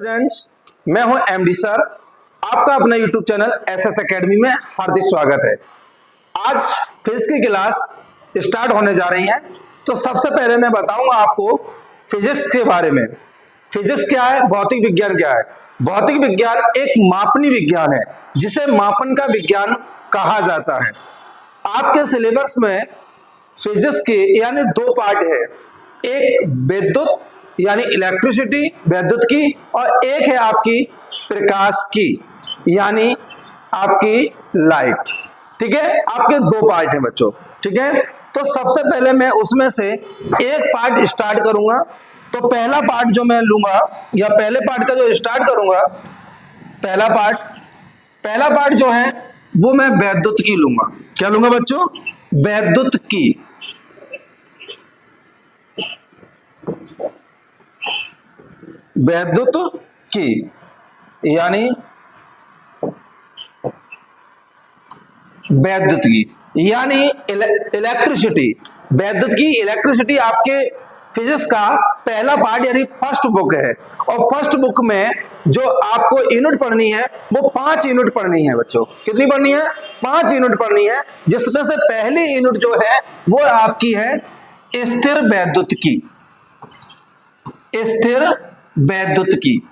Friends, मैं हूं MD sir. आपका अपना यूट्यूब चैनल एसएस एकेडमी में हार्दिक स्वागत है। आज फिजिक्स की क्लास स्टार्ट होने जा रही है। तो सबसे पहले मैं बताऊंगा आपको फिजिक्स के बारे में। फिजिक्स क्या है, भौतिक विज्ञान क्या है। भौतिक विज्ञान एक मापनी विज्ञान है जिसे मापन का विज्ञान कहा जाता है। आपके सिलेबस में फिजिक्स के यानी दो पार्ट है, एक विद्युत यानी इलेक्ट्रिसिटी विद्युत की, और एक है आपकी प्रकाश की यानी आपकी लाइट। ठीक है, आपके दो पार्ट हैं बच्चों। ठीक है, तो सबसे पहले मैं उसमें से एक पार्ट स्टार्ट करूंगा। तो पहला पार्ट जो मैं लूंगा या पहले पार्ट का जो स्टार्ट करूंगा, पहला पार्ट जो है वो मैं वैद्युत की लूंगा। क्या लूंगा बच्चों? वैद्युत की। वैद्युत की यानी वैद्युत की यानी इलेक्ट्रिसिटी। वैद्युत की इलेक्ट्रिसिटी आपके फिजिक्स का पहला पार्ट यानी फर्स्ट बुक है। और फर्स्ट बुक में जो आपको यूनिट पढ़नी है वो 5 यूनिट पढ़नी है बच्चों। कितनी पढ़नी है? 5 यूनिट पढ़नी है, जिसमें से पहली यूनिट जो है वो आपकी है स्थिर वैद्युत की। स्थिर वैद्युत की।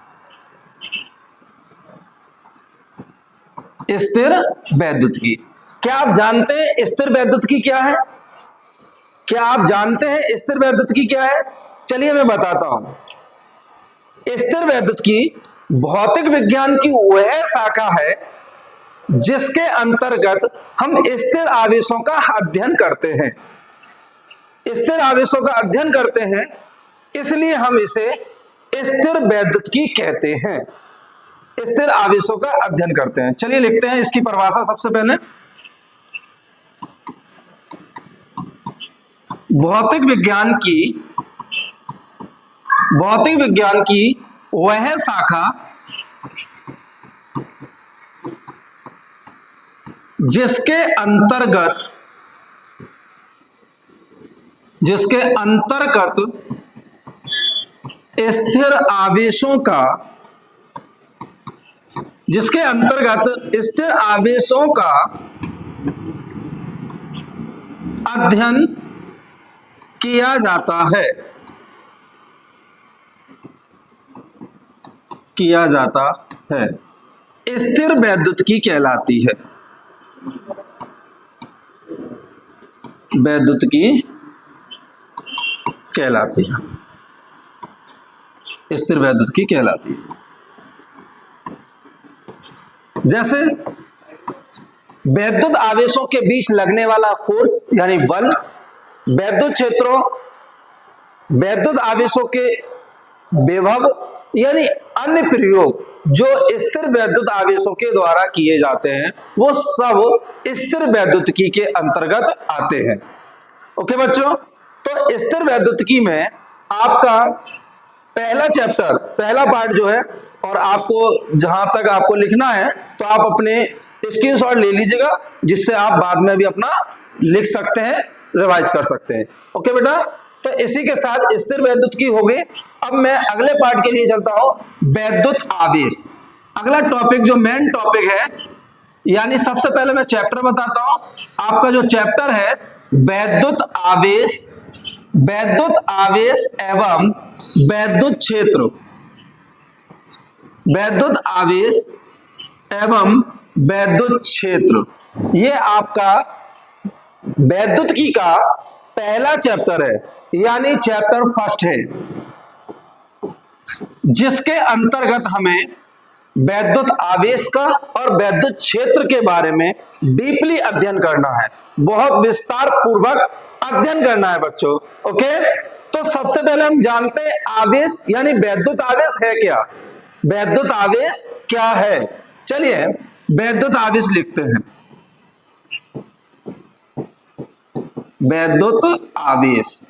स्थिर वैद्युत की। क्या आप जानते हैं स्थिर वैद्युत की क्या है? क्या आप जानते हैं स्थिर वैद्युत की क्या है? चलिए मैं बताता हूं। स्थिर वैद्युत की भौतिक विज्ञान की वह शाखा है जिसके अंतर्गत हम स्थिर आवेशों का अध्ययन करते हैं। स्थिर आवेशों का अध्ययन करते हैं, इसलिए हम इसे स्थिर वैद्युत की कहते हैं। स्थिर आवेशों का अध्ययन करते हैं। चलिए लिखते हैं इसकी परिभाषा। सबसे पहले भौतिक विज्ञान की वह शाखा जिसके अंतर्गत स्थिर आवेशों का अध्ययन किया जाता है स्थिर वैद्युत की कहलाती है। वैद्युत की कहलाती है। स्थिर वैद्युत की कहलाती है। जैसे वैद्युत आवेशों के बीच लगने वाला फोर्स यानी बल, वैद्युत क्षेत्रों, वैद्युत आवेशों के विभव यानी अन्य प्रयोग जो स्थिर वैद्युत आवेशों के द्वारा किए जाते हैं, वो सब स्थिर वैद्युतिकी के अंतर्गत आते हैं। ओके बच्चों, तो स्थिर वैद्युतिकी में आपका पहला चैप्टर, पहला पार्ट जो है, और आपको जहां तक आपको लिखना है तो आप अपने स्क्रीनशॉट ले लीजिएगा, जिससे आप बाद में भी अपना लिख सकते हैं, रिवाइज कर सकते हैं। ओके बेटा, तो इसी के साथ स्थिर वैद्युत की हो गई। अब मैं अगले पार्ट के लिए चलता हूं, वैद्युत आवेश। अगला टॉपिक जो मेन टॉपिक है, यानी सबसे पहले मैं चैप्टर बताता हूं। आपका जो चैप्टर है वैद्युत आवेश एवं वैद्युत क्षेत्र। वैद्युत आवेश एवं वैद्युत क्षेत्र, ये आपका वैद्युतिकी का पहला चैप्टर है, यानी चैप्टर फर्स्ट है, जिसके अंतर्गत हमें वैद्युत आवेश का और वैद्युत क्षेत्र के बारे में डीपली अध्ययन करना है, बहुत विस्तार पूर्वक अध्ययन करना है बच्चों। ओके, तो सबसे पहले हम जानते हैं आवेश यानी वैद्युत आवेश है क्या। वैद्युत आवेश क्या है? चलिए वैद्युत आवेश लिखते हैं। वैद्युत आवेश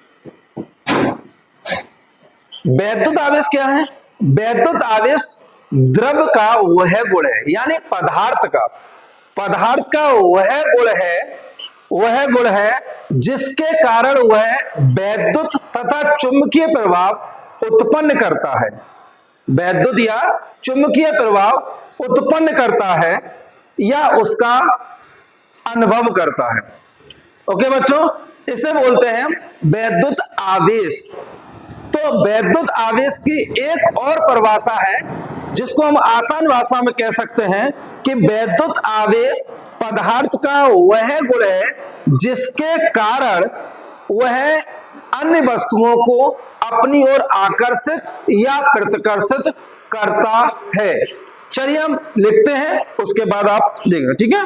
क्या है? वैद्युत आवेश द्रव का वह गुण है, यानी पदार्थ का वह गुण है जिसके कारण वह वैद्युत तथा चुंबकीय प्रभाव उत्पन्न करता है। वैद्युत या चुंबकीय प्रभाव उत्पन्न करता है या उसका अनुभव करता है। ओके बच्चों, इसे बोलते हैं वैद्युत आवेश। तो वैद्युत आवेश की एक और परिभाषा है जिसको हम आसान भाषा में कह सकते हैं कि वैद्युत आवेश पदार्थ का वह गुण है जिसके कारण वह अन्य वस्तुओं को अपनी ओर आकर्षित या प्रतिकर्षित करता है। चलिए हम लिखते हैं, उसके बाद आप देखेंगे, ठीक है।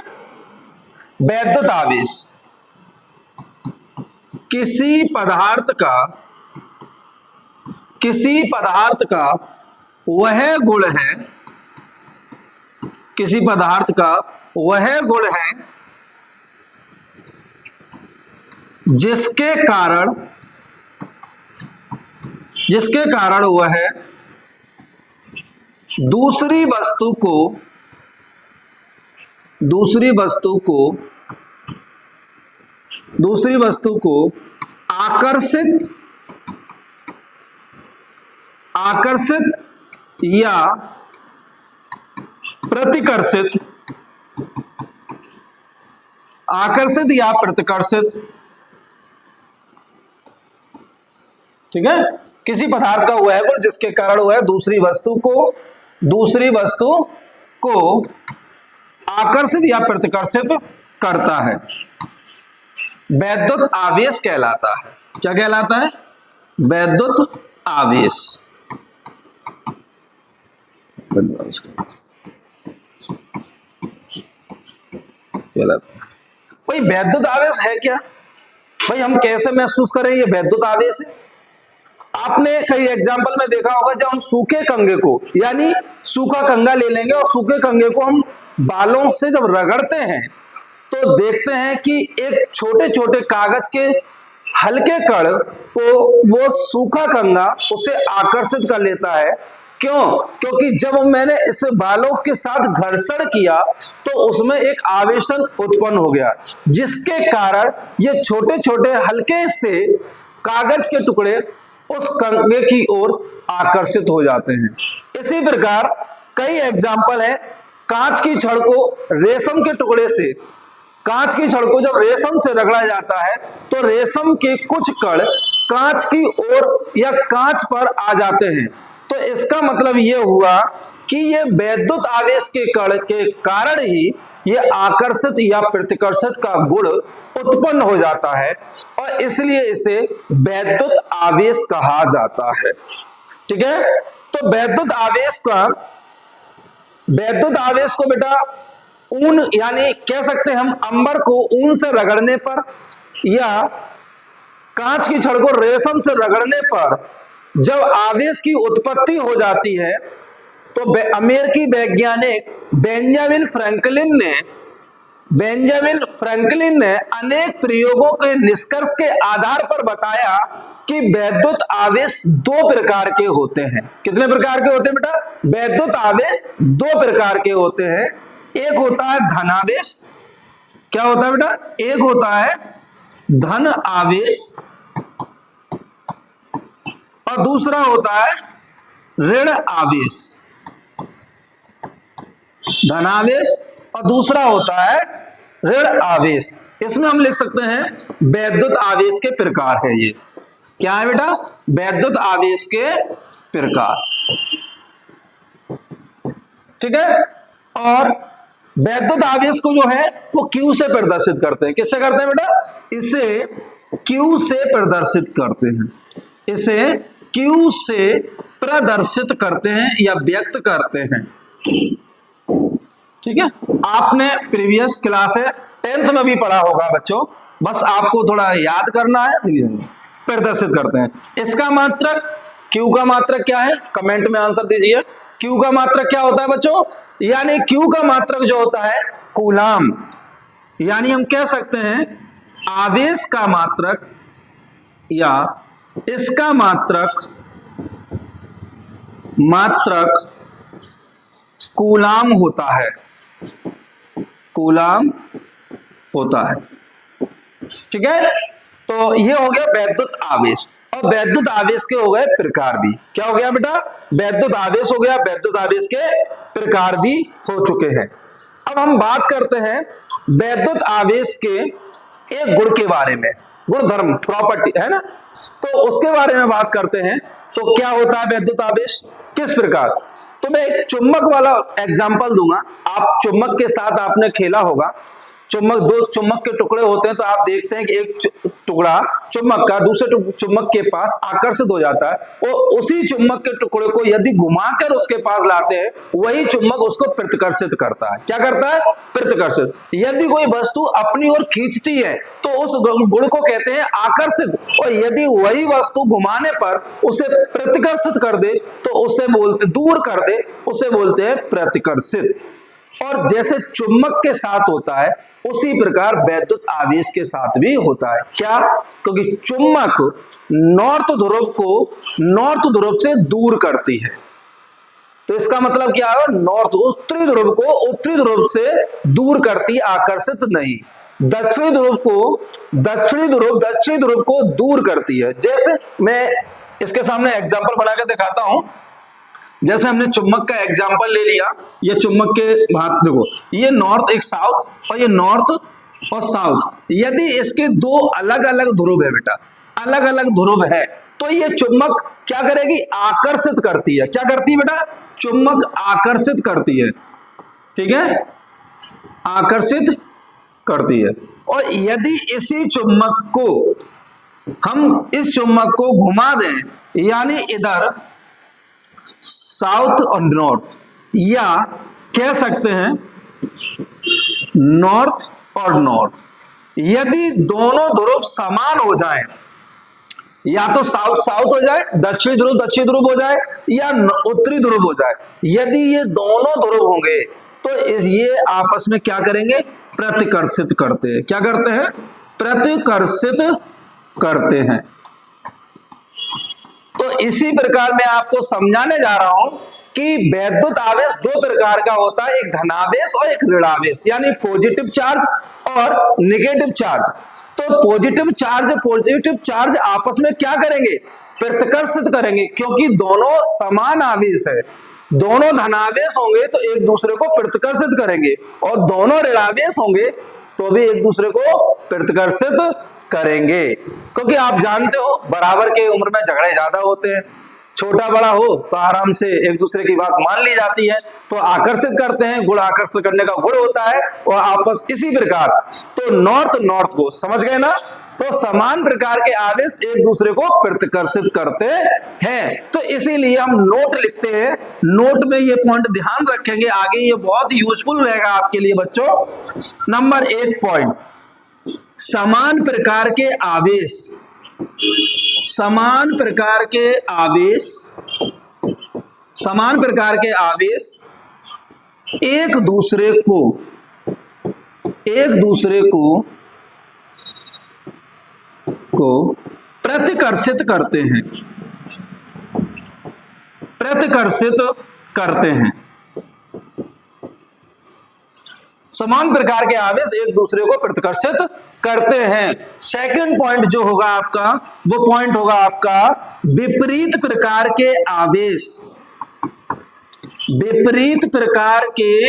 वैद्युत आवेश किसी पदार्थ का वह गुण है, किसी पदार्थ का वह गुण है जिसके कारण वह दूसरी वस्तु को आकर्षित या प्रतिकर्षित ठीक है। किसी पदार्थ का वह गुण जिसके कारण वह दूसरी वस्तु को आकर्षित या प्रतिकर्षित करता है, वैद्युत आवेश कहलाता है। क्या कहलाता है? वैद्युत आवेश। भाई वैद्युत आवेश है क्या? भाई हम कैसे महसूस करें ये वैद्युत आवेश है? आपने कई एग्जाम्पल में देखा होगा, जब हम सूखे कंघे को यानी सूखा कंघा ले लेंगे और सूखे कंघे को हम बालों से जब रगड़ते हैं तो देखते हैं कि एक छोटे छोटे कागज के हल्के कण को वो सूखा कंघा उसे आकर्षित कर लेता है। क्यों? क्योंकि जब मैंने इसे बालों के साथ घर्षण किया तो उसमें एक आवेशन उत्पन्न हो गया, जिसके कारण ये छोटे छोटे हल्के से कागज के टुकड़े उस कंघे की ओर आकर्षित हो जाते हैं। इसी प्रकार कई एग्जाम्पल है, कांच की छड़ को रेशम के टुकड़े से, कांच की छड़ को जब रेशम से रगड़ा जाता है तो रेशम के कुछ कण कांच की ओर या कांच पर आ जाते हैं। तो इसका मतलब यह हुआ कि ये वैद्युत आवेश के कण के कारण ही ये आकर्षित या प्रतिकर्षित का गुण उत्पन्न हो जाता है और इसलिए इसे वैद्युत आवेश कहा जाता है। ठीक है। तो वैद्युत आवेश को बेटा ऊन यानी कह सकते हैं हम अंबर को ऊन से रगड़ने पर या कांच की छड़ को रेशम से रगड़ने पर जब आवेश की उत्पत्ति हो जाती है तो अमेरिकी वैज्ञानिक बेंजामिन फ्रैंकलिन ने अनेक प्रयोगों के निष्कर्ष के आधार पर बताया कि वैद्युत आवेश दो प्रकार के होते हैं। कितने प्रकार के होते हैं बेटा? वैद्युत आवेश दो प्रकार के होते हैं। एक होता है धन आवेश। क्या होता है बेटा? एक होता है धन आवेश और दूसरा होता है ऋण आवेश। धन आवेश और दूसरा होता है ऋण आवेश। इसमें हम लिख सकते हैं वैद्युत आवेश के प्रकार है ये। क्या है बेटा? वैद्युत आवेश के प्रकार। ठीक है। और वैद्युत आवेश को जो है वो Q से प्रदर्शित करते हैं। किससे करते हैं बेटा? इसे Q से प्रदर्शित करते हैं। इसे Q से प्रदर्शित करते हैं या व्यक्त करते हैं। ठीक है। आपने प्रीवियस क्लास है 10th में भी पढ़ा होगा बच्चों, बस आपको थोड़ा याद करना है। प्रदर्शित करते हैं। इसका मात्रक Q का मात्रक क्या है? कमेंट में आंसर दीजिए। Q का मात्रक क्या होता है बच्चों? यानी Q का मात्रक जो होता है कूलाम, यानी हम कह सकते हैं आवेश का मात्रक या इसका मात्रक कूलाम होता है। कूलाम होता है। ठीक है। तो ये हो गया वैद्युत आवेश। और वैद्युत आवेश के हो गए प्रकार भी। क्या हो गया बेटा? वैद्युत आवेश हो गया, वैद्युत आवेश के प्रकार भी हो चुके हैं। अब हम बात करते हैं वैद्युत आवेश के एक गुण के बारे में, गुणधर्म, प्रॉपर्टी है ना, तो उसके बारे में बात करते हैं। तो क्या होता है वैद्युत आवेश, किस प्रकार? तो मैं एक चुंबक वाला एग्जांपल दूंगा। आप चुंबक के साथ आपने खेला होगा। चुंबक, दो चुंबक के टुकड़े होते हैं तो आप देखते हैं कि एक टुकड़ा चुंबक का दूसरे चुंबक के पास आकर्षित हो जाता है, और उसी चुंबक के टुकड़े को यदि घुमाकर उसके पास लाते हैं, वही चुंबक उसको प्रतिकर्षित करता है। क्या करता है? प्रतिकर्षित। यदि कोई वस्तु अपनी ओर खींचती है तो उस गुण को कहते हैं आकर्षित, और यदि वही वस्तु घुमाने पर उसे प्रतिकर्षित कर दे तो उसे बोलते, दूर कर दे, उसे बोलते हैं प्रतिकर्षित। और जैसे चुंबक के साथ होता है उसी प्रकार वैद्युत आवेश के साथ भी होता है। क्या? क्योंकि चुंबक नॉर्थ ध्रुव को नॉर्थ ध्रुव से दूर करती है, तो इसका मतलब क्या है? नॉर्थ, उत्तरी ध्रुव को उत्तरी ध्रुव से दूर करती, आकर्षित नहीं। दक्षिणी ध्रुव को दूर करती है। जैसे मैं इसके सामने एग्जांपल बनाकर दिखाता हूं। जैसे हमने चुंबक का एग्जांपल ले लिया, ये चुंबक के हाथ देखो, ये नॉर्थ, एक साउथ, और ये नॉर्थ और साउथ। यदि इसके दो अलग अलग ध्रुव है बेटा, अलग अलग ध्रुव है, तो ये चुंबक क्या करेगी? आकर्षित करती है। क्या करती है बेटा? चुंबक आकर्षित करती है, ठीक है, आकर्षित करती है। और यदि इसी चुंबक को हम इस चुंबक को घुमा दें, यानी इधर साउथ और नॉर्थ, या कह सकते हैं नॉर्थ और नॉर्थ, यदि दोनों ध्रुव समान हो जाएं, या तो साउथ साउथ हो जाए, दक्षिणी ध्रुव दक्षिणी ध्रुव हो जाए, या उत्तरी ध्रुव हो जाए, यदि ये दोनों ध्रुव होंगे तो ये आपस में क्या करेंगे? प्रतिकर्षित करते हैं। क्या करते हैं? प्रतिकर्षित करते हैं। तो इसी प्रकार मैं आपको समझाने जा रहा हूं कि वैद्युत आवेश दो प्रकार का होता है, एक धनावेश और एक ऋणावेश, यानी पॉजिटिव चार्ज और नेगेटिव चार्ज। तो पॉजिटिव चार्ज आपस में क्या करेंगे? प्रतिकर्षित करेंगे, क्योंकि दोनों समान आवेश है। दोनों धनावेश होंगे तो एक दूसरे को प्रतिकर्षित करेंगे, और दोनों ऋणावेश होंगे तो भी एक दूसरे को प्रतिकर्षित करेंगे। क्योंकि आप जानते हो बराबर के उम्र में झगड़े ज्यादा होते हैं, छोटा बड़ा हो तो आराम से एक दूसरे की बात मान ली जाती है, तो आकर्षित करते हैं, गुण आकर्षित करने का गुण होता है, और आपस इसी प्रकार। तो नॉर्थ को समझ गए ना? तो समान प्रकार के आवेश एक दूसरे को प्रतिकर्षित करते हैं। तो इसीलिए हम नोट लिखते हैं, नोट में ये पॉइंट ध्यान रखेंगे, आगे ये बहुत यूजफुल रहेगा आपके लिए बच्चों। नंबर 1 पॉइंट, समान प्रकार के आवेश, समान प्रकार के आवेश, समान प्रकार के आवेश एक दूसरे को प्रतिकर्षित करते हैं, प्रतिकर्षित करते हैं। समान प्रकार के आवेश एक दूसरे को प्रतिकर्षित करते हैं। सेकंड पॉइंट जो होगा आपका, वो पॉइंट होगा आपका विपरीत प्रकार के आवेश, विपरीत प्रकार के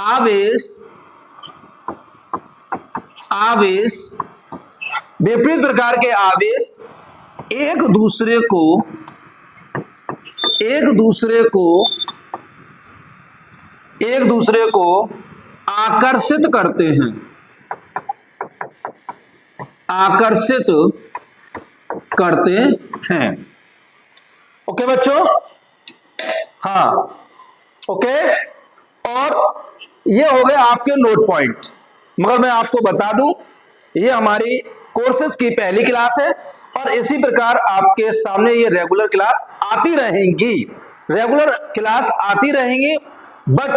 आवेश, विपरीत प्रकार के आवेश एक दूसरे को आकर्षित करते हैं, आकर्षित करते हैं। ओके बच्चों? हाँ, ओके। और ये हो गए आपके नोट पॉइंट। मगर मैं आपको बता दूं, ये हमारी कोर्सेज की पहली क्लास है, और इसी प्रकार आपके सामने ये रेगुलर क्लास आती रहेंगी, रेगुलर क्लास आती रहेंगी। बट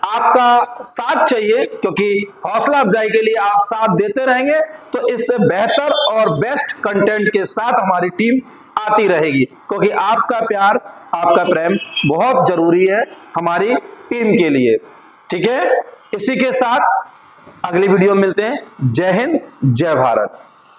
आपका साथ चाहिए, क्योंकि हौसला अफजाई के लिए आप साथ देते रहेंगे तो इससे बेहतर और बेस्ट कंटेंट के साथ हमारी टीम आती रहेगी, क्योंकि आपका प्यार, आपका प्रेम बहुत जरूरी है हमारी टीम के लिए। ठीक है, इसी के साथ अगली वीडियो में मिलते हैं। जय हिंद, जय भारत।